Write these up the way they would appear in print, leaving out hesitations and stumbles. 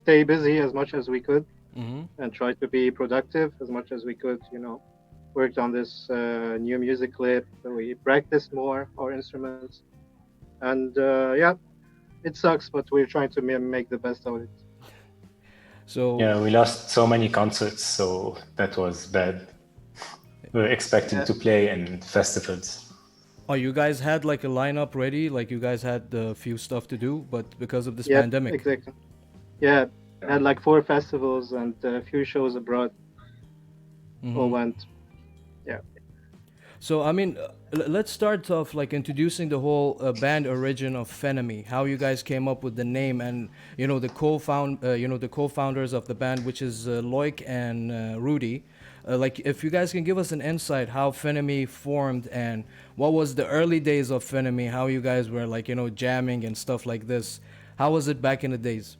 stay busy as much as we could Mm-hmm. and try to be productive as much as we could. Worked on this new music clip. We practiced more our instruments, and yeah, it sucks, but we're trying to make the best of it. So, Yeah, we lost so many concerts, so that was bad. We were expecting Yeah, to play in festivals. oh, you guys had like a lineup ready, like you guys had a few stuff to do, but because of this yep, pandemic. exactly. Yeah, had like four festivals and a few shows abroad. All Mm-hmm. went. Yeah, So, I mean, let's start off like introducing the whole band origin of Phenomy. How you guys came up with the name, and the co-founders of the band, which is Loic and Rudy. Like, if you guys can give us an insight how Phenomy formed and what was the early days of Phenomy, how you guys were like jamming and stuff like this. How was it back in the days?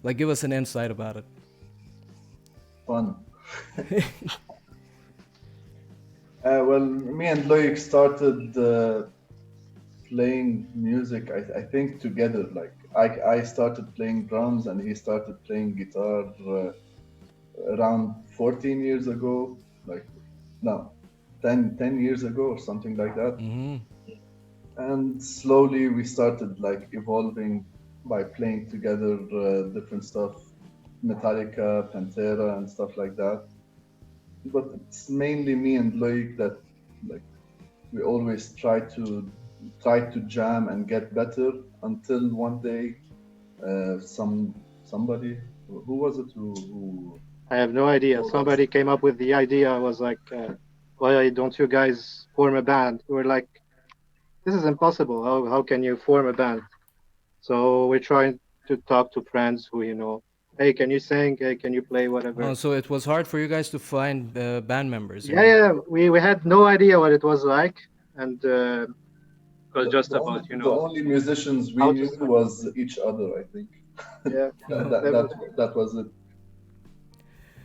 Like, give us an insight about it. Fun. Well, me and Loic started playing music, I think, together. Like, I started playing drums and he started playing guitar around 14 years ago. Like, no, 10 years ago or something like that. Mm-hmm. And slowly we started like evolving by playing together different stuff, Metallica, Pantera, and stuff like that. But it's mainly me and Loic that like we always try to jam and get better until one day somebody, who was it, who I have no idea. told us. Somebody came up with the idea. I was like, why don't you guys form a band? We were like, this is impossible. How can you form a band? So we're trying to talk to friends who, hey, can you sing? Hey, can you play? Oh, Whatever. so it was hard for you guys to find band members, Yeah, yeah. We had no idea what it was like, and it was just about, The only musicians we how to knew start. was each other, I think. Yeah, that, Oh. that, that that, was it. that was it.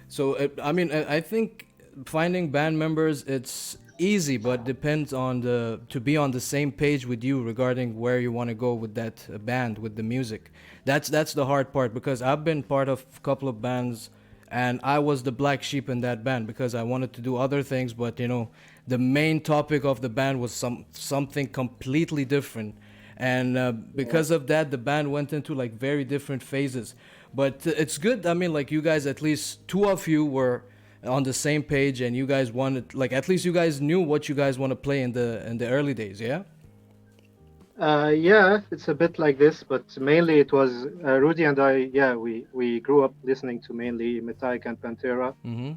So I mean, I think finding band members it's easy, but depends on the to be on the same page with you regarding where you want to go with that band with the music. That's the hard part because I've been part of a couple of bands, and I was the black sheep in that band because I wanted to do other things, but the main topic of the band was something completely different, and Yeah. because of that the band went into like very different phases, but it's good. I mean, like, you guys, at least two of you were on the same page and you guys wanted, like, at least you guys knew what you guys want to play in the early days, yeah. Yeah, it's a bit like this, but mainly it was Rudy and I. Yeah, we grew up listening to mainly Metallica and Pantera. Mm-hmm.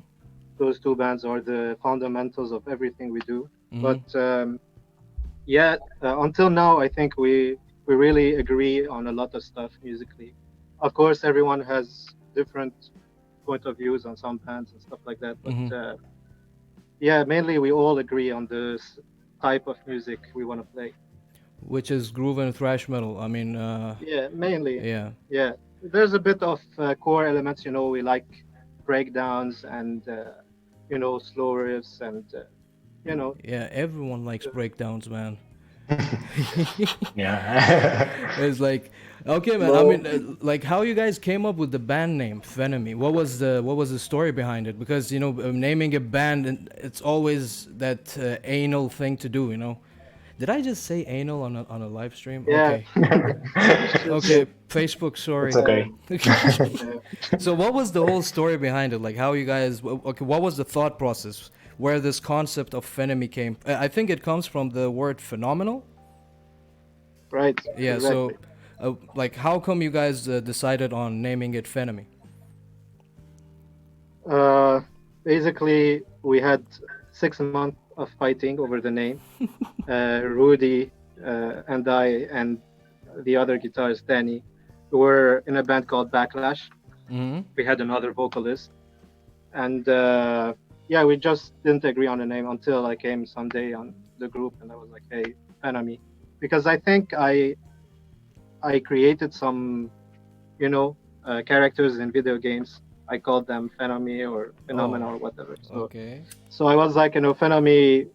Those two bands are the fundamentals of everything we do. Mm-hmm. But yeah, until now, I think we really agree on a lot of stuff musically. Of course, everyone has different point of views on some bands and stuff like that. But Mm-hmm. yeah, mainly we all agree on this type of music we want to play. Which is groove and thrash metal. I mean, Yeah, mainly. yeah. Yeah, there's a bit of core elements. We like breakdowns and slow riffs and you know. Yeah, everyone likes uh, breakdowns, man. Yeah. It's like, okay, man. I Slow. mean, like, how you guys came up with the band name Phenomy? What was the story behind it? Because naming a band, and it's always that anal thing to do. Did I just say anal on a live stream? Yeah, Okay, you should okay. say. Facebook, It's sorry. Uh, okay. yeah. So what was the whole story behind it? Like, how you guys? Okay, what was the thought process? Where this concept of Phenomy came? I think it comes from the word phenomenal. Right, Yeah. So, exactly. like, how come you guys decided on naming it Phenomy? Uh, Basically, we had 6 months of fighting over the name. Rudy and I and the other guitarist Danny were in a band called Backlash. Mm-hmm. We had another vocalist, and yeah, we just didn't agree on the name until I came someday on the group, and I was like, "Hey, Phenomy," because I think I created some characters in video games. I called them Phenomy or Phenomena Oh, or whatever. So okay. so I was like, Phenomy,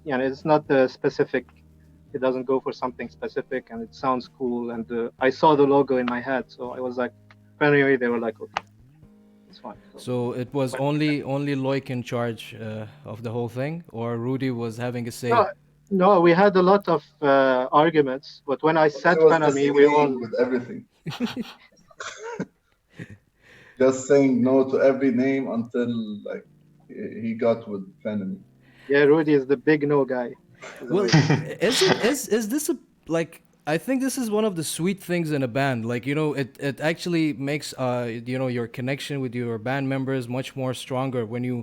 it's not the specific. It doesn't go for something specific, and it sounds cool. And I saw the logo in my head, so I was like, Anyway, they were like, okay, it's fine. So, So it was but only Loic in charge of the whole thing, or Rudy was having a say. no, no, we had a lot of arguments, but when I Rudy said was Phenomy, we disagreeing all, with everything, just saying no to every name until like he got with Phenomy. yeah, Rudy is the big no guy. He's Well, always, is this a like? I think this is one of the sweet things in a band. Like it actually makes your connection with your band members much more stronger. When you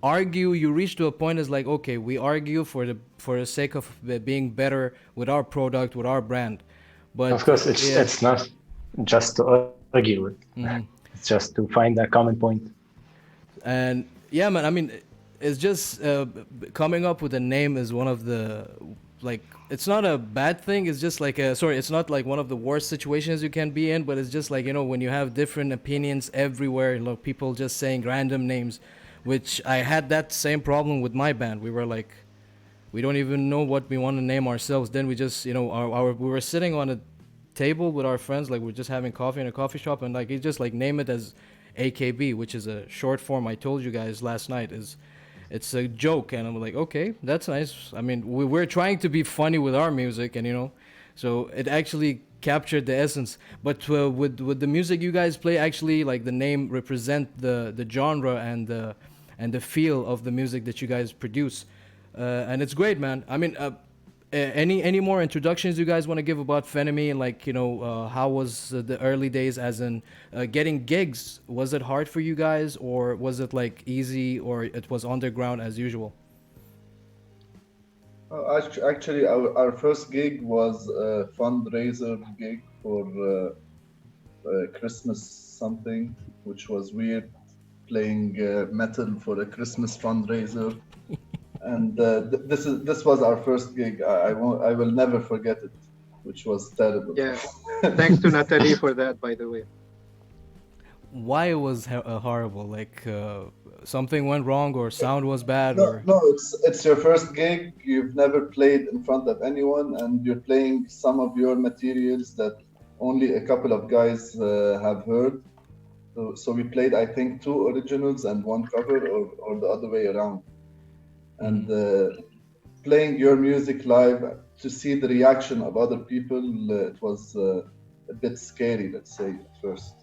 argue, you reach to a point is like, okay, we argue for the sake of being better with our product, with our brand. Of But course, yeah, it's not just to argue with. It's just to find a common point. and yeah, man. I mean, it's just coming up with a name is one of the like. It's not a bad thing. It's just like sorry. It's not like one of the worst situations you can be in. But it's just like when you have different opinions everywhere. People just saying random names, which I had that same problem with my band. We were like, we don't even know what we want to name ourselves. Then we just we were sitting on a table with our friends, like we're just having coffee in a coffee shop, and like he just like name it as AKB, which is a short form. I told you guys last night is it's a joke, and I'm like, okay, that's nice. I mean, we're trying to be funny with our music, and so it actually captured the essence. But with the music you guys play, actually, like the name represent the genre and the feel of the music that you guys produce, and it's great, man. I mean. Any more introductions you guys want to give about Phenomy and like how was the early days as in getting gigs? Was it hard for you guys or was it like easy or it was underground as usual? Actually, our first gig was a fundraiser gig for Christmas something, which was weird, playing metal for a Christmas fundraiser. And this was our first gig. I will never forget it, which was terrible. yeah. Thanks to Natalie for that, by the way. Why it was horrible? Like something went wrong or sound was bad No, or no, it's your first gig. You've never played in front of anyone, and you're playing some of your materials that only a couple of guys have heard. So we played, I think, two originals and one cover, or the other way around. And playing your music live to see the reaction of other people, it was a bit scary, let's say, at first.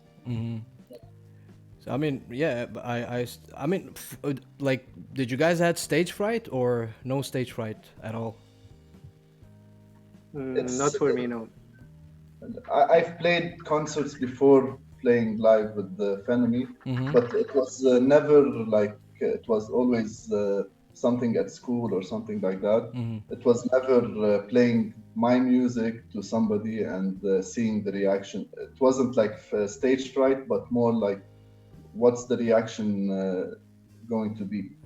So, I mean, yeah, I mean, like, did you guys had stage fright or no stage fright at all? Not It's for me, no. I've played concerts before playing live with the Phenomy, but it was never like it was always something at school or something like that. It was never playing my music to somebody and seeing the reaction. It wasn't like stage fright, but more like what's the reaction going to be.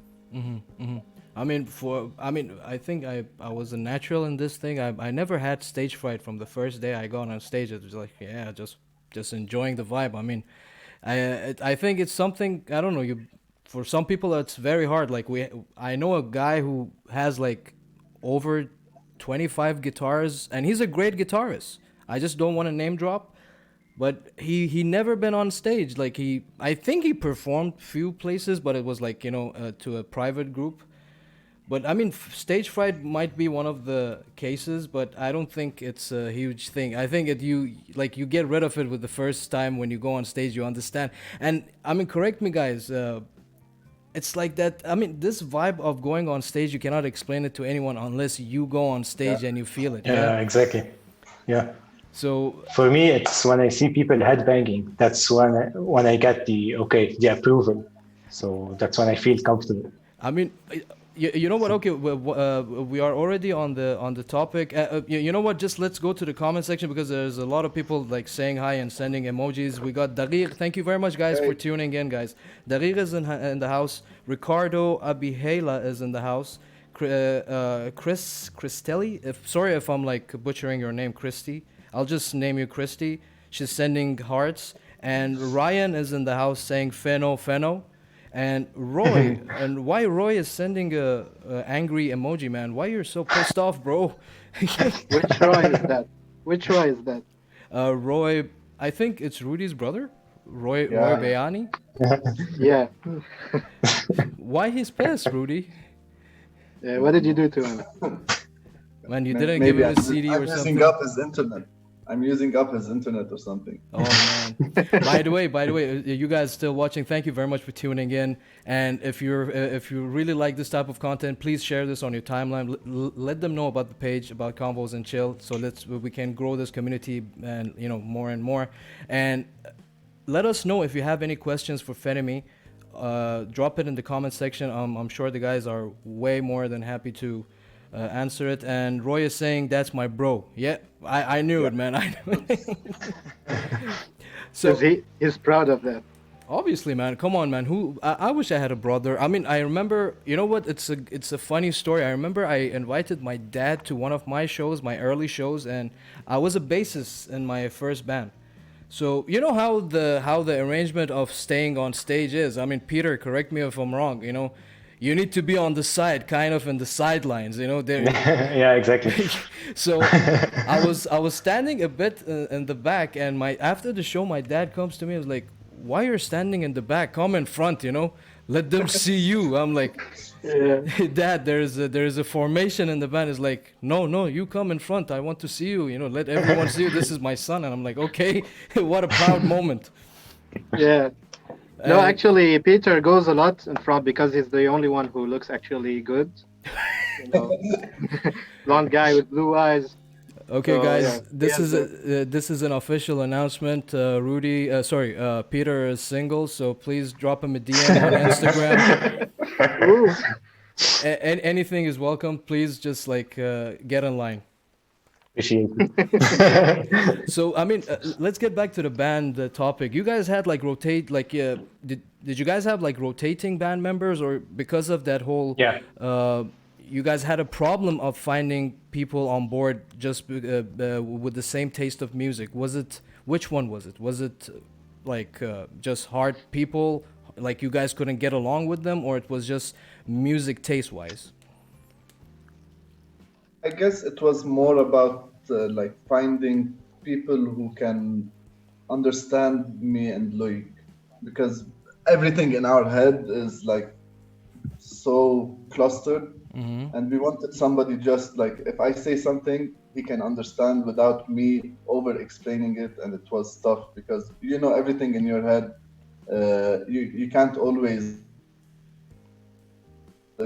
I think I was a natural in this thing. I never had stage fright from the first day I got on stage. It was like, yeah, just enjoying the vibe. I mean, I think it's something I don't know. For some people it's very hard. Like I know a guy who has like over 25 guitars, and he's a great guitarist. I just don't want to name drop, but he never been on stage. Like I think he performed few places, but it was like to a private group. But I mean, stage fright might be one of the cases, but I don't think it's a huge thing. I think you get rid of it with the first time when you go on stage, you understand. And I mean, correct me, guys. It's like that. I mean, this vibe of going on stage, you cannot explain it to anyone unless you go on stage and you feel it. Yeah. Yeah, exactly. Yeah. So For me, it's when I see people headbanging. That's when I get the approval. So that's when I feel comfortable. I mean, you know what? Okay, we are already on the topic. You know what? Just let's go to the comment section because there's a lot of people like saying hi and sending emojis. We got Darir. Thank you very much, guys, for tuning in, guys. Darir is in the house. Ricardo Abihela is in the house. Chris Christelli. Sorry if I'm like butchering your name, Christy. I'll just name you Christy. She's sending hearts. And Ryan is in the house saying Pheno. And Roy, and why Roy is sending a angry emoji, man? Why you're so pissed off, bro? Which Roy is that? Which Roy is that? Roy, I think it's Rudy's brother. Roy Yeah, Bayani? Yeah. Why he's pissed, Rudy? What did you do to him? Man, you didn't give maybe him a CD I'm or using something? up his internet. I'm using up his internet or something. Oh man. By the way, you guys still watching? Thank you very much for tuning in. And if you really like this type of content, please share this on your timeline. Let them know about the page about Convos and Chill, so we can grow this community and more and more. And let us know if you have any questions for Phenomy. Drop it in the comment section. I'm sure the guys are way more than happy to answer it. And Roy is saying that's my bro. Yeah, I knew Yeah. it, man. I knew it. Because So he's proud of that. obviously, man, come on, man. I wish I had a brother. I mean, I remember. You know what? It's a funny story. I remember I invited my dad to one of my shows, my early shows, and I was a bassist in my first band. So you know how the arrangement of staying on stage is. I mean, Peter, correct me if I'm wrong. You need to be on the side, kind of in the sidelines. There. Yeah, exactly. So I was standing a bit in the back, and my after the show, my dad comes to me and was like, "Why you're standing in the back? Come in front, Let them see you." I'm like, Yeah. "Dad, there's a formation in the band." Is like, "No, no, you come in front. I want to see you. Let everyone see you. This is my son." And I'm like, "Okay, what a proud moment." Yeah. No, And actually, Peter goes a lot in front because he's the only one who looks actually good. You know, blonde guy with blue eyes. okay, So yeah, guys, he this has is the. this is an official announcement. Peter is single, so please drop him a DM on Instagram. Ooh. Anything is welcome. Please just like get in line. Appreciate it. So I mean, let's get back to the band topic. You guys had like rotate like did you guys have like rotating band members, or because of that whole Yeah. you guys had a problem of finding people on board just with the same taste of music? Was it which one was it? Was it like just hard people, like you guys couldn't get along with them, or it was just music taste wise? I guess it was more about like finding people who can understand me and Loic, because everything in our head is like so clustered, Mm-hmm. and we wanted somebody just like if I say something, he can understand without me over explaining it, and it was tough because everything in your head. You can't always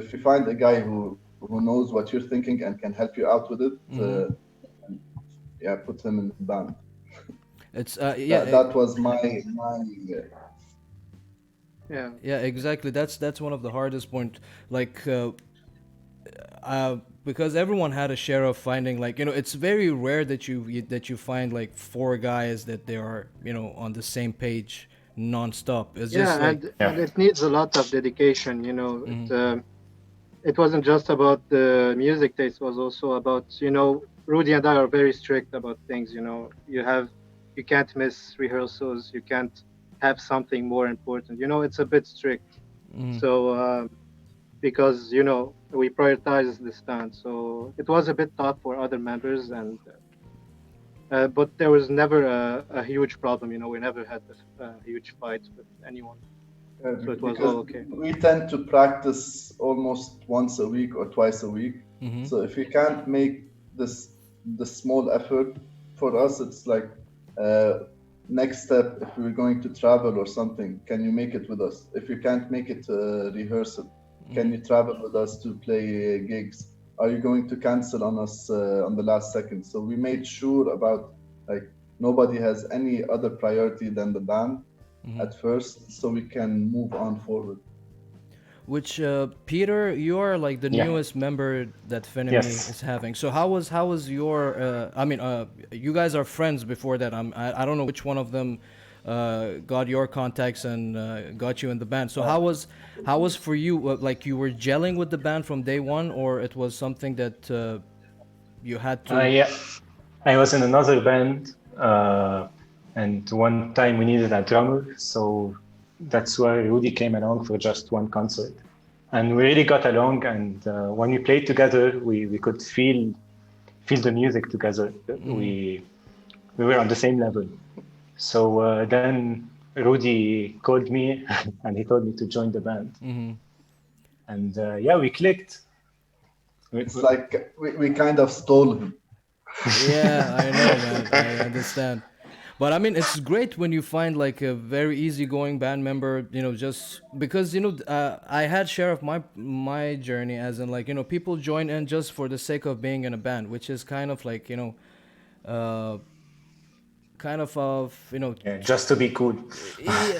if you find a guy who knows what you're thinking and can help you out with it. Mm-hmm. Yeah, put him in the band. It's That was my Yeah. yeah, exactly. That's one of the hardest point. Like, because everyone had a share of finding like it's very rare that you find like four guys that they are on the same page non-stop. It's just Yeah, like and Yeah. it needs a lot of dedication. mhm, It wasn't just about the music taste. It was also about Rudy and I are very strict about things. You can't miss rehearsals. You can't have something more important. It's a bit strict. mhm. So because we prioritize the stand, so it was a bit tough for other members, and but there was never a huge problem. We never had a huge fight with anyone, so it was because all okay. we tend to practice almost once a week or twice a week. Mm-hmm. So if we can't make the small effort, for us, it's like uh, next step. If we're going to travel or something, can you make it with us? If you can't make it to rehearsal, can you travel with us to play gigs? Are you going to cancel on us on the last second? So we made sure about like nobody has any other priority than the band Mm-hmm. at first, so we can move on forward. Which Peter, you're like the Yeah. newest member that Phenomy Yes. is having. So how was your? I mean, you guys are friends before that. I don't know which one of them got your contacts and got you in the band. So how was for you? Like you were gelling with the band from day one, or it was something that you had to? Yeah. I was in another band, and one time we needed a drummer, so that's why Rudy came along for just one concert. And we really got along, and when we played together, we could feel the music together. Mm-hmm. We were on the same level. So then Rudy called me and he told me to join the band. Mm-hmm. And yeah, we clicked. It's like we kind of stole him. Yeah, I know, man. I understand. But I mean, it's great when you find like a very easygoing band member, just because I had share of my journey, as in like people join in just for the sake of being in a band, which is kind of like uh, Yeah, just to be cool.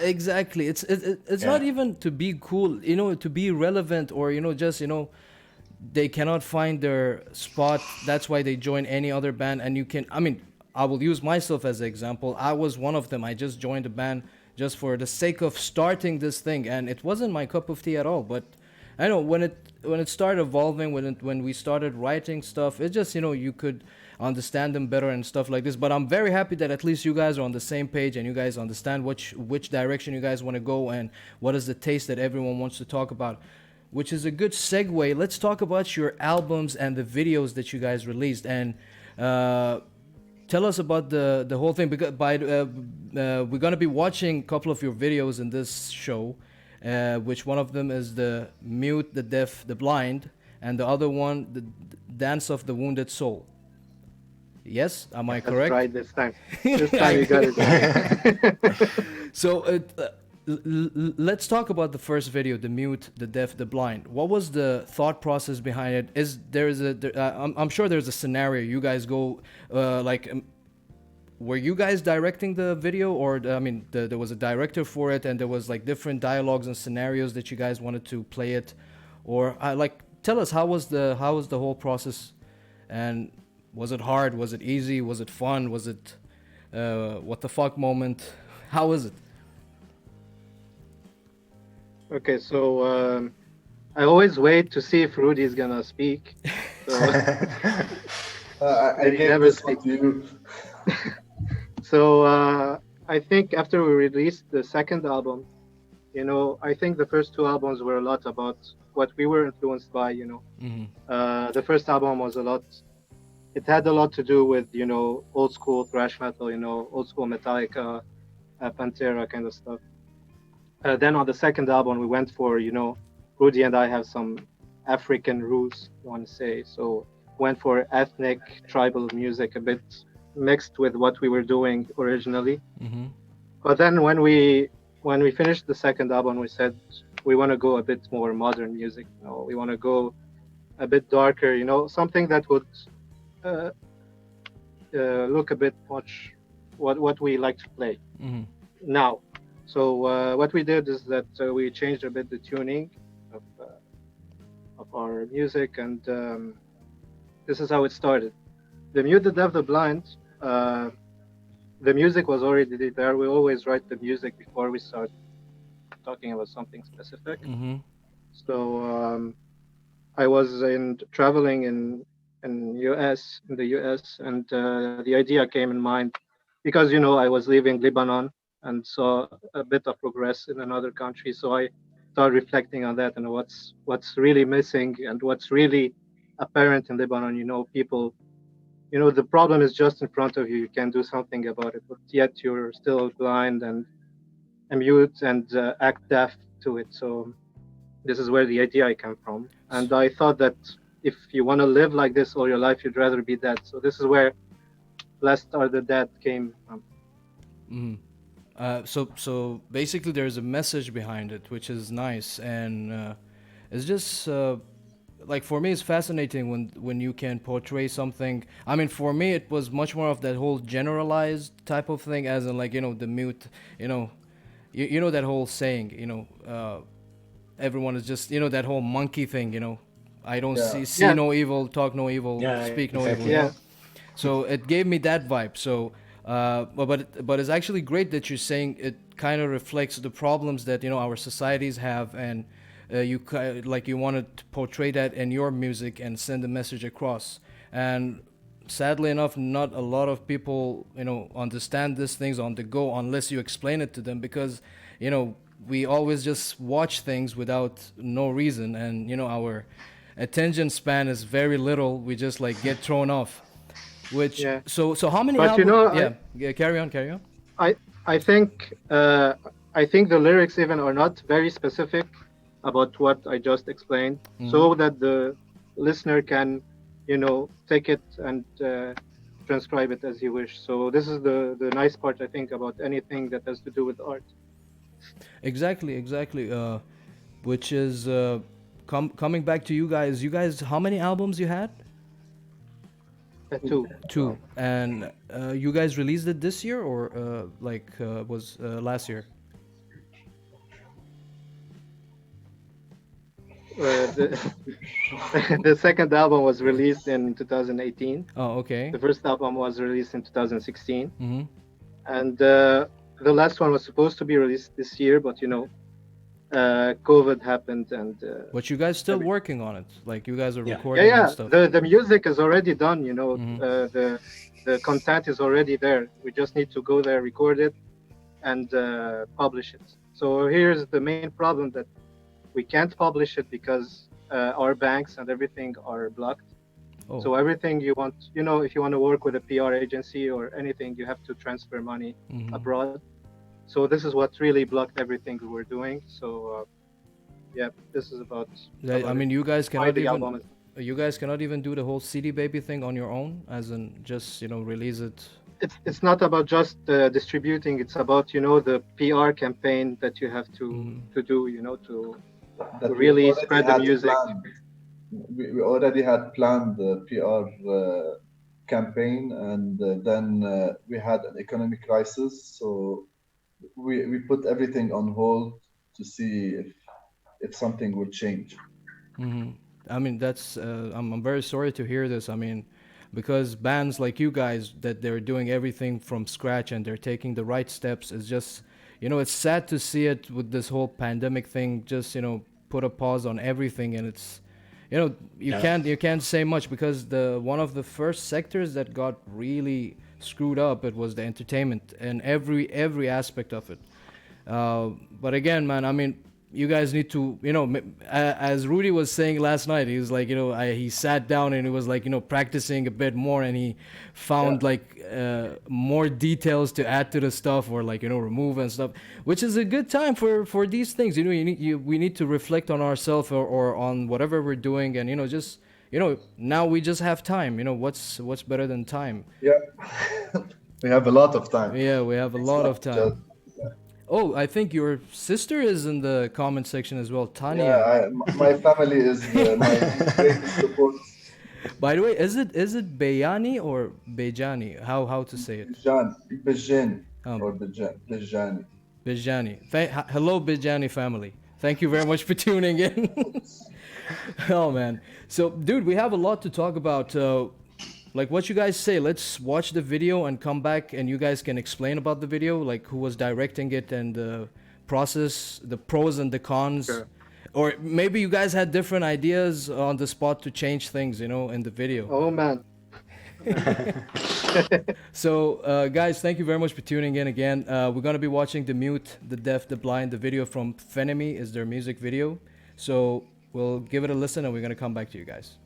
exactly. It's not Yeah. even to be cool, to be relevant, or just they cannot find their spot. That's why they join any other band. And I mean, I will use myself as an example. I was one of them. I just joined a band just for the sake of starting this thing, and it wasn't my cup of tea at all. But I know when it started evolving, when we started writing stuff, it just you could understand them better and stuff like this. But I'm very happy that at least you guys are on the same page and you guys understand which direction you guys want to go and what is the taste that everyone wants to talk about, which is a good segue. Let's talk about your albums and the videos that you guys released, and tell us about the whole thing. Because we're gonna be watching a couple of your videos in this show, which one of them is the mute, the deaf, the blind, and the other one, the dance of the wounded soul. Yes, am I That's correct? right this time. This time you got it right. So let's talk about the first video, the mute, the deaf, the blind. What was the thought process behind it? I'm sure there's a scenario you guys go were you guys directing the video, or I mean, there was a director for it, and there was like different dialogues and scenarios that you guys wanted to play it, or tell us how was the whole process, and was it hard? Was it easy? Was it fun? Was it what the fuck moment? How was it? Okay, so I always wait to see if Rudy is gonna speak. So, I he gave never this one speaks. to you. So I think after we released the second album, I think the first two albums were a lot about what we were influenced by. Mm-hmm. The first album was a lot. It had a lot to do with old school thrash metal, old school Metallica, Pantera kind of stuff. Then on the second album, we went for Rudy and I have some African roots, you want to say, so went for ethnic tribal music, a bit mixed with what we were doing originally. Mm-hmm. But then when we finished the second album, we said we want to go a bit more modern music. We want to go a bit darker. Something that would uh, look a bit much what we like to play Mm-hmm. now. So what we did is that we changed a bit the tuning of our music, and this is how it started. The Mute, the Deaf, the Blind. The music was already there. We always write the music before we start talking about something specific. Mm-hmm. So I was traveling in the US, and the idea came in mind because I was leaving Lebanon and saw a bit of progress in another country. So I started reflecting on that and what's really missing and what's really apparent in Lebanon. People. The problem is just in front of you. You can do something about it, but yet you're still blind and mute and act deaf to it. So this is where the idea came from. And I thought that if you want to live like this all your life, you'd rather be dead. So this is where Blessed Are the Dead came from. Mm-hmm. So basically, there's a message behind it, which is nice, and it's just like for me, it's fascinating when you can portray something. I mean, for me, it was much more of that whole generalized type of thing, as in like the mute, you know that whole saying, everyone is just that whole monkey thing, I don't Yeah. see Yeah. no evil, talk no evil, Yeah, speak no exactly. evil. Yeah. So it gave me that vibe. So, but it's actually great that you're saying it kind of reflects the problems that our societies have, and you wanted to portray that in your music and send a message across. And sadly enough, not a lot of people understand these things on the go unless you explain it to them, because we always just watch things without no reason, and our attention span is very little. We just get thrown off. Which Yeah. so how many But albums? Yeah, carry on. I I think I think the lyrics even are not very specific about what I just explained, Mm-hmm. so that the listener can, take it and transcribe it as he wish. So this is the nice part I think about anything that has to do with art. Exactly, exactly. Which is coming back to you guys. You guys, how many albums you had? Too. Two. And you guys released it this year or was last year? The the second album was released in 2018. Oh, okay. The first album was released in 2016, Mm-hmm. and the last one was supposed to be released this year, but COVID happened, and But you guys still every working on it? Like you guys are Yeah. yeah, recording and yeah. stuff? The music is already done. Mm-hmm. The content is already there. We just need to go there, record it, and publish it. So here's the main problem, that we can't publish it because our banks and everything are blocked. Oh. So everything you want, if you want to work with a PR agency or anything, you have to transfer money Mm-hmm. abroad. So this is what really blocked everything we were doing. So yeah, this is I about it. mean, you guys Why cannot the even album is. do the whole CD Baby thing on your own, as in just release it. It's not about just distributing. It's about the PR campaign that you have to Mm-hmm. to do. To That we really already spread the had music. planned. We already had planned the PR campaign, and then we had an economic crisis, so we put everything on hold to see if something would change. Mm-hmm. I mean, that's I'm very sorry to hear this. I mean, because bands like you guys that they're doing everything from scratch and they're taking the right steps is just it's sad to see it with this whole pandemic thing. Just put a pause on everything, and it's you Yeah. can't say much because the one of the first sectors that got really screwed up, it was the entertainment and every aspect of it. But again, man, I mean, you guys need to, as Rudy was saying last night, he was like, he sat down and he was like, practicing a bit more, and he Yeah, found like more details to add to the stuff or like remove and stuff, which is a good time for these things. We need to reflect on ourselves or on whatever we're doing, and just now we just have time. What's better than time? yeah. We have a lot of time. Yeah, we have a It's lot not of time. just Oh, I think your sister is in the comment section as well, yeah. Tanya. My family is my greatest support. By the way, is it Bayani or Bejani? How to say it? Bijan, Bijan, Um, or Bijani. Bejani. Hello, Bejani family. Thank you very much for tuning in. Oh man. So, dude, we have a lot to talk about. Like what you guys say. Let's watch the video and come back, and you guys can explain about the video, like who was directing it and the process, the pros and the cons. Sure. Or maybe you guys had different ideas on the spot to change things, in the video. Oh man. So, guys, thank you very much for tuning in again. We're going to be watching The Mute, The Deaf, The Blind. The video from Phenomy is their music video. So, we'll give it a listen and we're going to come back to you guys.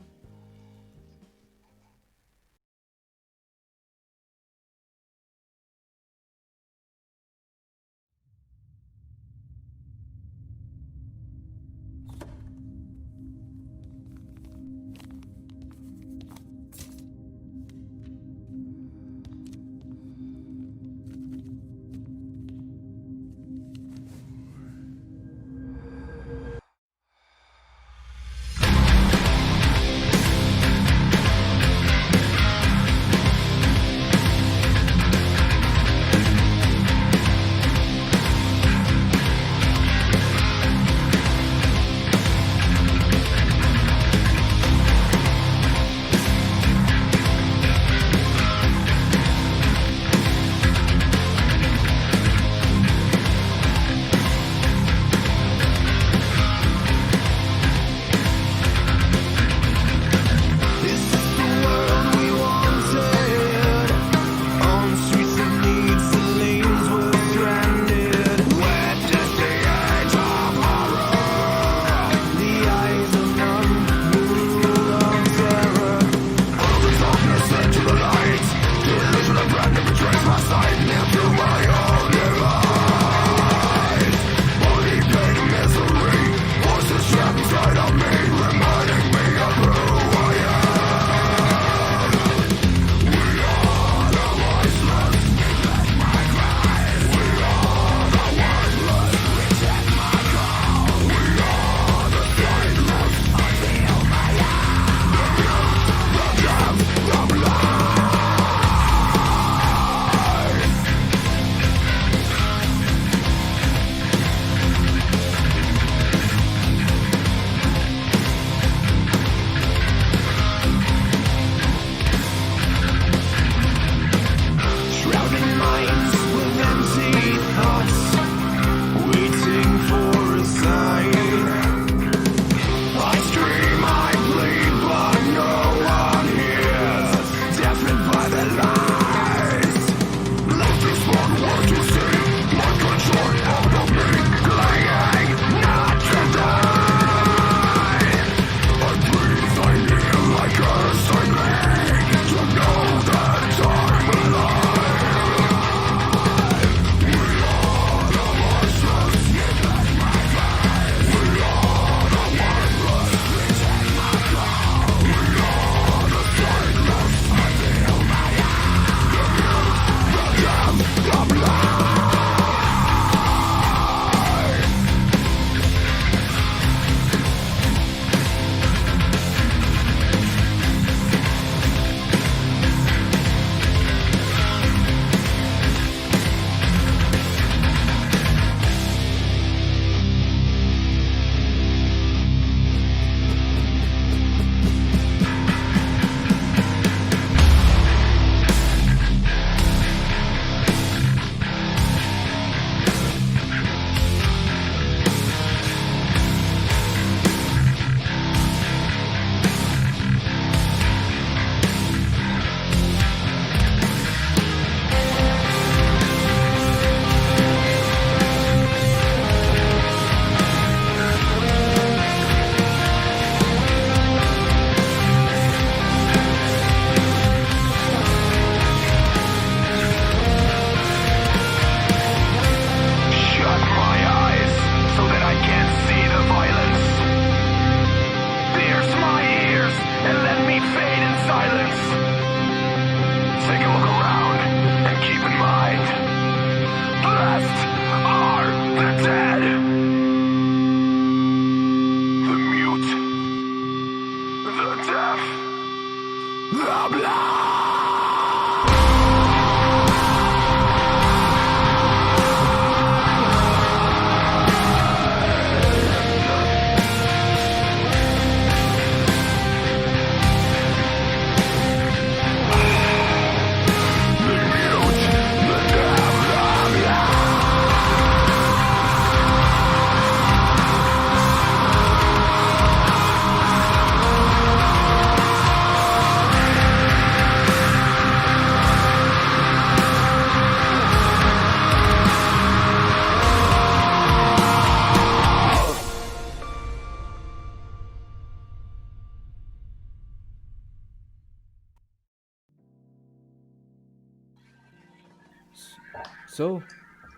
So,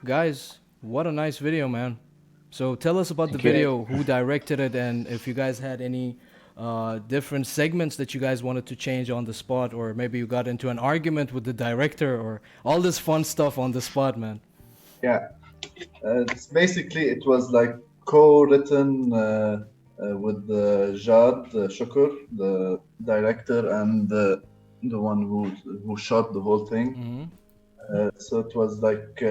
guys, what a nice video, man. So tell us about the Thank you. video, who directed it, and if you guys had any different segments that you guys wanted to change on the spot, or maybe you got into an argument with the director, or all this fun stuff on the spot, man. Yeah, it's basically it was like co-written with Jad Shukur, the director, and the one who shot the whole thing. Mm-hmm. So it was like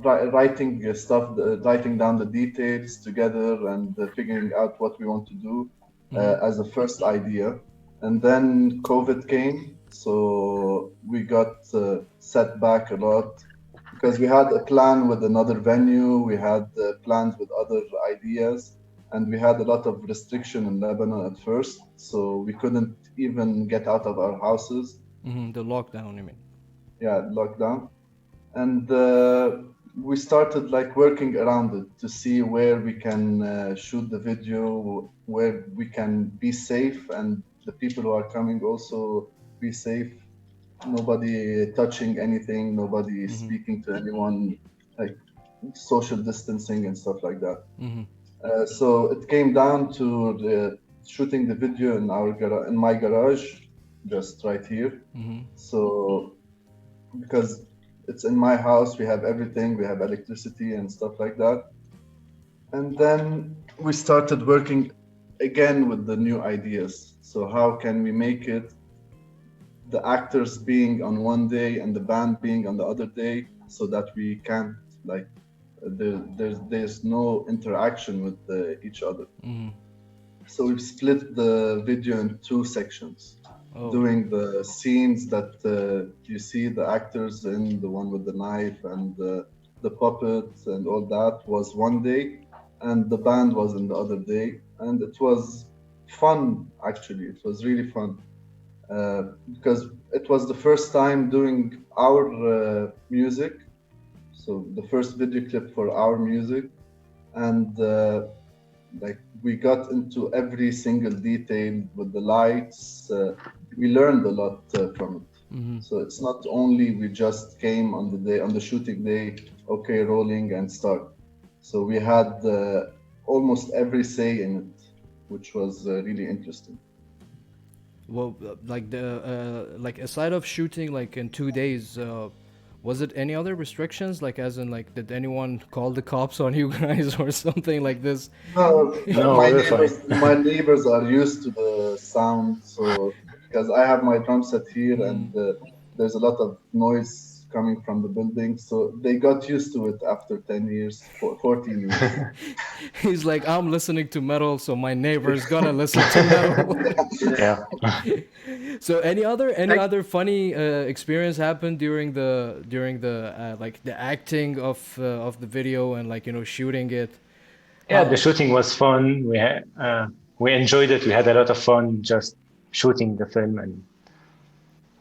writing stuff, writing down the details together, and figuring out what we want to do as a first idea. And then COVID came, so we got set back a lot because we had a plan with another venue, we had plans with other ideas, and we had a lot of restriction in Lebanon at first, so we couldn't even get out of our houses. Mm-hmm. The lockdown, you mean? Yeah, lockdown. And we started like working around it to see where we can shoot the video, where we can be safe, and the people who are coming also be safe. Nobody touching anything, nobody speaking to anyone, like social distancing and stuff like that. Mm-hmm. So it came down to shooting the video in in my garage, just right here. Mm-hmm. So because it's in my house, we have everything, we have electricity and stuff like that. And then we started working again with the new ideas. So how can we make it the actors being on one day and the band being on the other day, so that we can't like there's no interaction with each other. Mm-hmm. So we've split the video in two sections. Oh. Doing the scenes that you see the actors in, the one with the knife and the puppets and all that was one day, and the band was in the other day. And it was fun, actually. It was really fun because it was the first time doing our music. So the first video clip for our music. And like we got into every single detail with the lights. We learned a lot from it. Mm-hmm. So it's not only we just came on the day, on the shooting day, okay, rolling and start. So we had almost every say in it, which was really interesting. Well, like like aside of shooting like in 2 days, was it any other restrictions? Like as in like did anyone call the cops on you guys or something like this? No, No, we're fine. my neighbors are used to the sound, so because I have my drum set here and there's a lot of noise coming from the building, so they got used to it after 10 years, 14 years. He's like, I'm listening to metal, so my neighbor's gonna listen to metal. Yeah. So any other funny experience happened during the like the acting of the video and like shooting it? Yeah, the shooting was fun. We enjoyed it. We had a lot of fun just shooting the film, and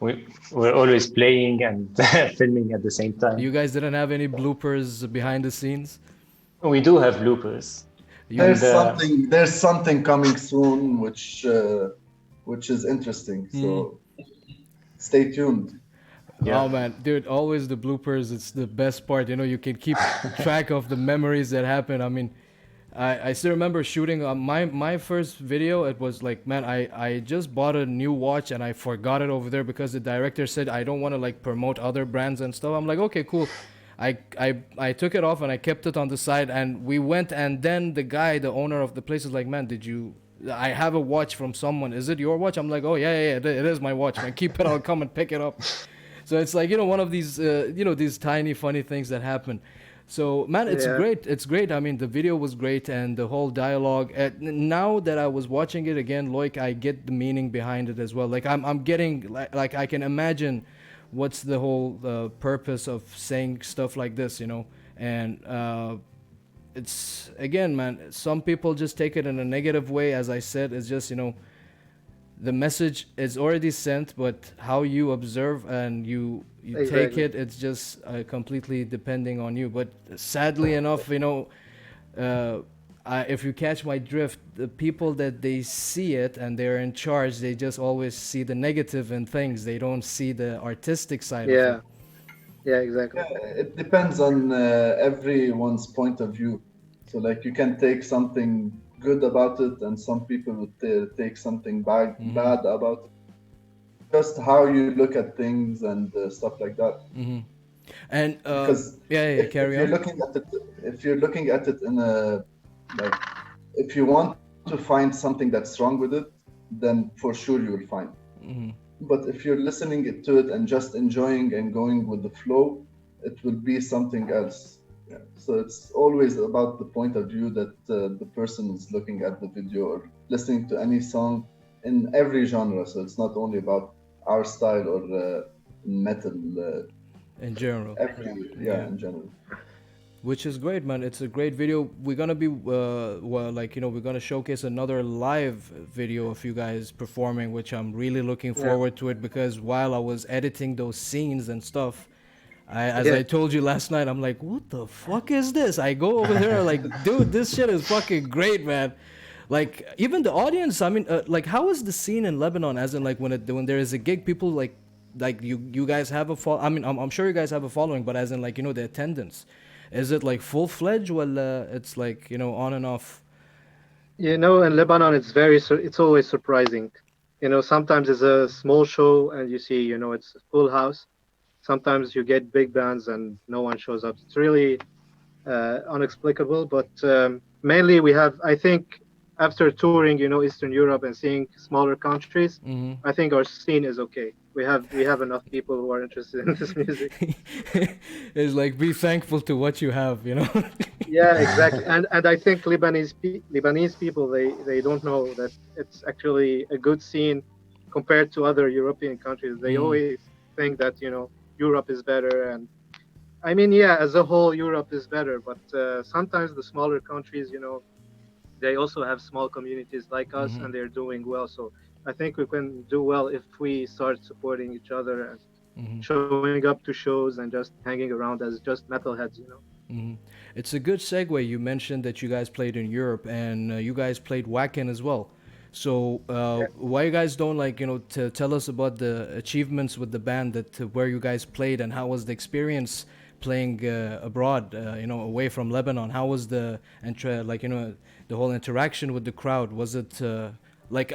we were always playing and filming at the same time. You guys didn't have any bloopers behind the scenes? We do have bloopers. There's something coming soon, which is interesting. So stay tuned. Yeah. Oh man, dude, always the bloopers. It's the best part. You can keep track of the memories that happen. I mean, I still remember shooting my first video. It was like, man, I just bought a new watch and I forgot it over there because the director said I don't want to like promote other brands and stuff. I'm like, okay, cool. I took it off and I kept it on the side, and we went, and then the guy, the owner of the place, is like, man, I have a watch from someone. Is it your watch? I'm like, oh yeah, it is my watch, man. Keep it. I'll come and pick it up. So it's like, one of these, these tiny funny things that happen. So man, it's great. It's great. I mean, the video was great, and the whole dialogue. Now that I was watching it again, like I get the meaning behind it as well. Like I'm getting like I can imagine what's the whole purpose of saying stuff like this, and it's again, man. Some people just take it in a negative way. As I said, it's just the message is already sent, but how you observe and you take it, it's just completely depending on you. But sadly enough, if you catch my drift, the people that they see it and they're in charge, they just always see the negative in things. They don't see the artistic side of it. Yeah, exactly. Yeah, it depends on everyone's point of view. So, like, you can take something good about it, and some people would take something Mm-hmm. bad about it. Just how you look at things and stuff like that. Mm-hmm. And Because yeah, if carry you're on. looking at it, if you're looking at it in a like, if you want to find something that's wrong with it, then for sure you will find. Mm-hmm. But if you're listening to it and just enjoying and going with the flow, it will be something else. Yeah. So it's always about the point of view that the person is looking at the video or listening to any song in every genre. So it's not only about our style or metal. In general. Every Yeah. yeah, in general. Which is great, man. It's a great video. We're gonna be, well, like, we're gonna showcase another live video of you guys performing, which I'm really looking Yeah, forward to it because while I was editing those scenes and stuff, as yeah, I told you last night, I'm like, what the fuck is this? I go over there, like, dude, this shit is fucking great, man. Like, even the audience. I mean, like, how is the scene in Lebanon? As in, like, when there is a gig, people like you guys have a I mean, I'm sure you guys have a following, but as in, like, the attendance, is it like full fledged? Well, it's like on and off. in Lebanon, it's always surprising. Sometimes it's a small show and you see, it's a full house. Sometimes you get big bands and no one shows up. It's really unexplicable. But mainly, we have, I think, after touring, Eastern Europe and seeing smaller countries, Mm-hmm. I think our scene is okay. We have enough people who are interested in this music. It's like be thankful to what you have. Yeah, exactly. And I think Lebanese people, they don't know that it's actually a good scene compared to other European countries. They Mm. always think that Europe is better, and I mean, yeah, as a whole, Europe is better, but sometimes the smaller countries, they also have small communities like us, Mm-hmm. and they're doing well. So I think we can do well if we start supporting each other and Mm-hmm. showing up to shows and just hanging around as just metalheads. Hmm. It's a good segue. You mentioned that you guys played in Europe and you guys played Wacken as well. So why you guys don't like to tell us about the achievements with the band that where you guys played and how was the experience playing abroad, away from Lebanon? How was the like the whole interaction with the crowd? Was it like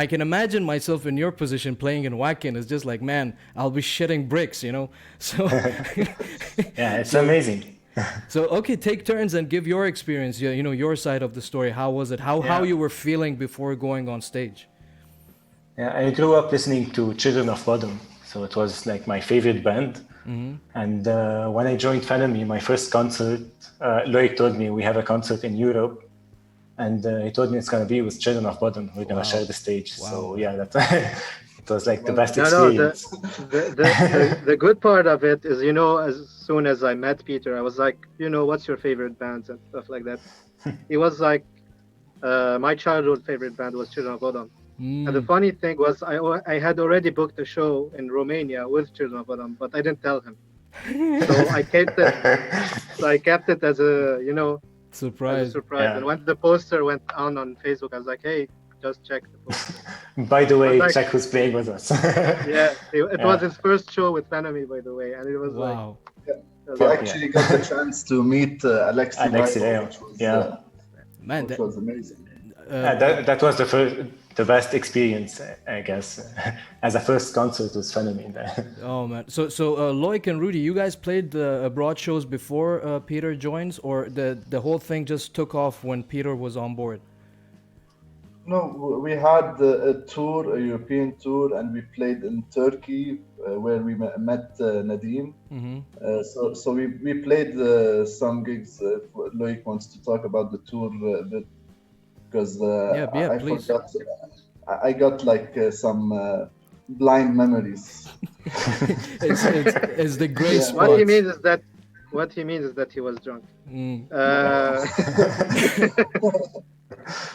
I can imagine myself in your position playing in Wacken. It's just like, man, I'll be shitting bricks. So Yeah, it's so amazing. so okay, take turns and give your experience. Your side of the story. How was it? How Yeah, you were feeling before going on stage? yeah. I grew up listening to Children of Bodom, so it was like my favorite band. Mm-hmm. And when I joined Phenomy, my first concert, Loic told me we have a concert in Europe, and he told me it's gonna be with Children of Bodom. We're gonna share Wow, the stage. wow, So man. yeah, that it was like the best Wow. No, the experience. the the the the good part of it is, as soon as I met Peter, I was like, what's your favorite bands and stuff like that. He was like, my childhood favorite band was Children of Bodom. And the Mm. funny thing was, I had already booked a show in Romania with Children of Bodom, but I didn't tell him. So I kept it as a Surprise. surprise. And Yeah. when the poster went on Facebook, I was like, hey, just check the poster. By the It was way, like, check who's playing with us. yeah, it was Yeah. his first show with Phenomy, by the way, and it was like, Wow. it was We awesome. Yeah. actually got the chance to meet Alexi Alexi Laiho, Leo. Yeah. Man, which was amazing. That was the best experience, I guess, as a first concert with Phenomy. oh man. So Loic and Rudy, you guys played the abroad shows before Peter joins, or the whole thing just took off when Peter was on board? No, we had a tour, a European tour, and we played in Turkey, where we met Nadim. Mm-hmm. So we played some gigs. If Loic wants to talk about the tour a bit, because Yeah, yeah, I please. forgot. I got like some blind memories. It's the great Yeah. What he spots. means is that he was drunk. Mm. Uh,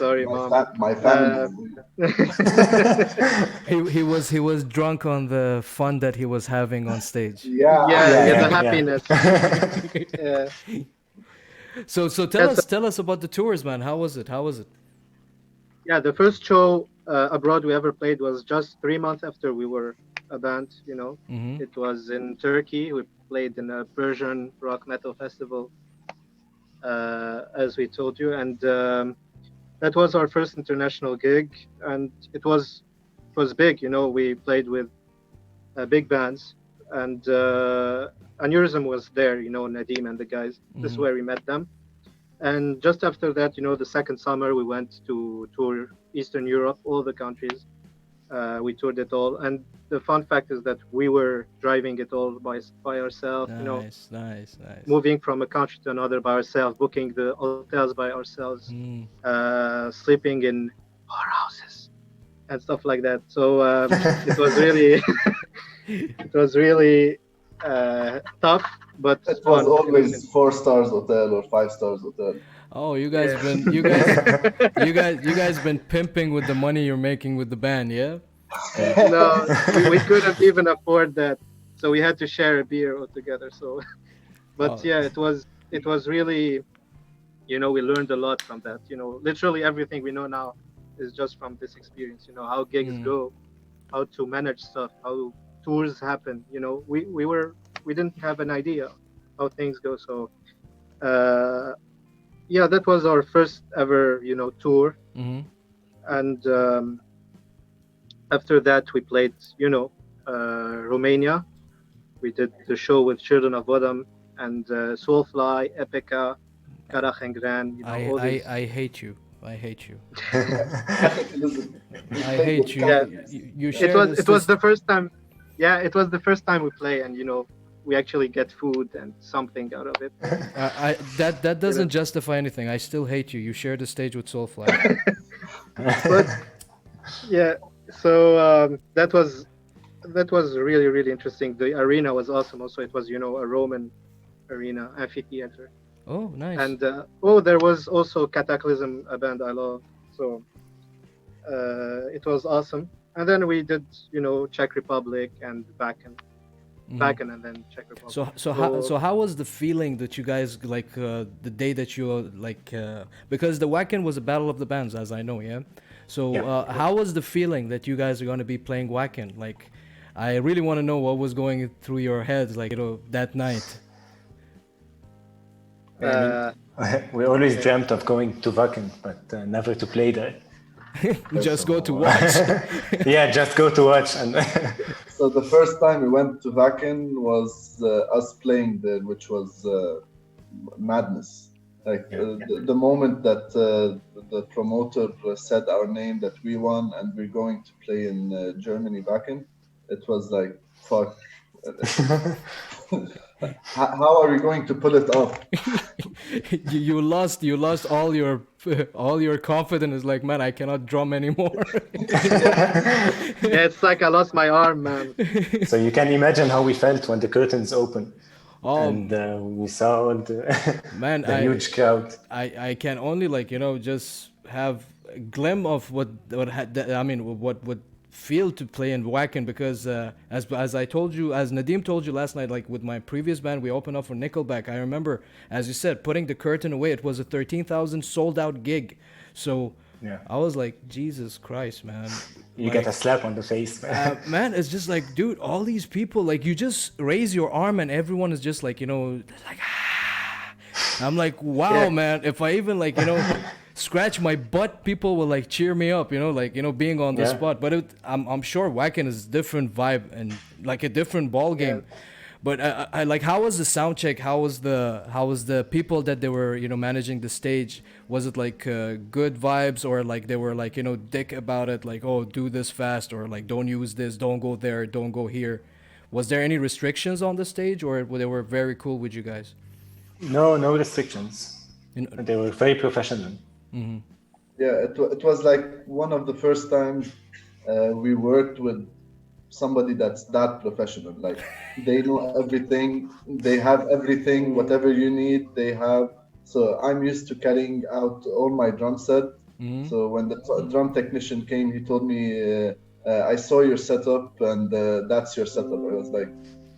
sorry, mom. My Uh, family. He was drunk on the fun that he was having on stage. Yeah, yeah, Yeah, yeah, the yeah, happiness. yeah. Yeah, So tell yeah, us tell us about the tours, man. How was it? How was it? yeah. The first show abroad we ever played was just 3 months after we were a band. Mm-hmm. It was in Turkey. We played in a Persian rock metal festival, as we told you, and that was our first international gig, and it was big. We played with big bands, and Aneurysm was there. Nadim and the guys. This is Mm-hmm. where we met them. And just after that, the second summer, we went to tour Eastern Europe, all the countries. We toured it all. And the fun fact is that we were driving it all by ourselves, Nice, nice, nice. moving from a country to another by ourselves, booking the hotels by ourselves, Mm. sleeping in our houses and stuff like that. So it was really, it was really tough, but It was fun in the always same. 4 stars hotel or 5 stars hotel. Oh, you guys Yeah. been you guys you guys been pimping with the money you're making with the band, yeah? No, we couldn't even afford that, so we had to share a beer altogether. So, but Oh. yeah, it was really, we learned a lot from that. Literally everything we know now is just from this experience. How gigs Mm. go, how to manage stuff, how tours happen. We didn't have an idea how things go. So, uh, yeah, that was our first ever tour, Mm-hmm. and after that we played Romania. We did the show with Children of Bodom and Soulfly, Epica, Karach and Gran, all these. I hate you. I hate you. Listen, we I played hate with you. Yeah, Catholics. You it share was this it was this the first time. Yeah, it was the first time we play, and we actually get food and something out of it. I that You know, doesn't justify anything. I still hate you. You share the stage with Soulfly. but yeah, so that was really really interesting. The arena was awesome. Also, it was a Roman arena amphitheater, Oh, nice. and there was also Cataclysm, a band I love. So it was awesome. And then we did Czech Republic and Hmm. And then Czech Republic. So how was the feeling that you guys like the day that you because the Wacken was a battle of the bands, as I know, yeah. So Yeah. how was the feeling that you guys are going to be playing Wacken? Like, I really want to know what was going through your heads, like that night. I mean, uh, we always yeah. dreamt of going to Wacken, but never to play there. Just go to So, watch. yeah, just go to watch. And So the first time we went to Vakin was us playing there, which was madness. Like Yeah. the moment that the promoter said our name, that we won and we're going to play in Germany, Vakin, it was like, fuck. How are we going to pull it off? You lost all your confidence. It's like, man, I cannot drum anymore. Yeah, it's like I lost my arm, man. so you can imagine how we felt when the curtains opened Oh, and we saw all man, the huge crowd. I can only just have a glimpse of what would feel to play in Wacken, because as I told you, as Nadim told you last night, like with my previous band, we opened up for Nickelback. I remember, as you said, putting the curtain away. It was a 13,000 sold out gig, so Yeah. I was like, Jesus Christ, man. You get a slap on the face. Man, it's just like, dude, all these people, like, you just raise your arm and everyone is just like, like, ah. I'm like, wow, Yeah. man, if I even scratch my butt, people will like cheer me up, being on the Yeah. spot. But I'm sure Wacken is different vibe and like a different ball game. But I like, how was the sound check? How was the people that they were managing the stage? Was it like good vibes, or like they were like dick about it, like, oh, do this fast, or like, don't use this, don't go there, don't go here? Was there any restrictions on the stage, or they were very cool with you guys? No restrictions. They were very professional. Mm-hmm. Yeah, it was like one of the first times we worked with somebody that's that professional. Like, they know everything, they have everything, whatever you need, they have. So I'm used to carrying out all my drum set. Mm-hmm. So when the drum technician came, he told me, I saw your setup and that's your setup. I was like,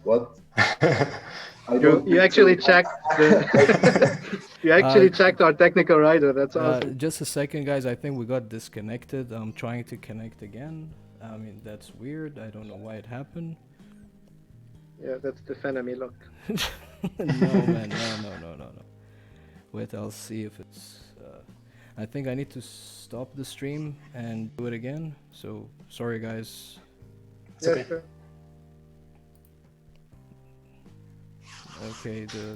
what? I You don't you need actually to- checked you actually checked our technical writer. That's awesome. Just a second, guys. I think we got disconnected. I'm trying to connect again. I mean, that's weird. I don't know why it happened. Yeah, that's the Phenomy look. No, man. No. Wait, I'll see if it's. I think I need to stop the stream and do it again. So, sorry, guys. It's Yeah, okay. sure. Okay, the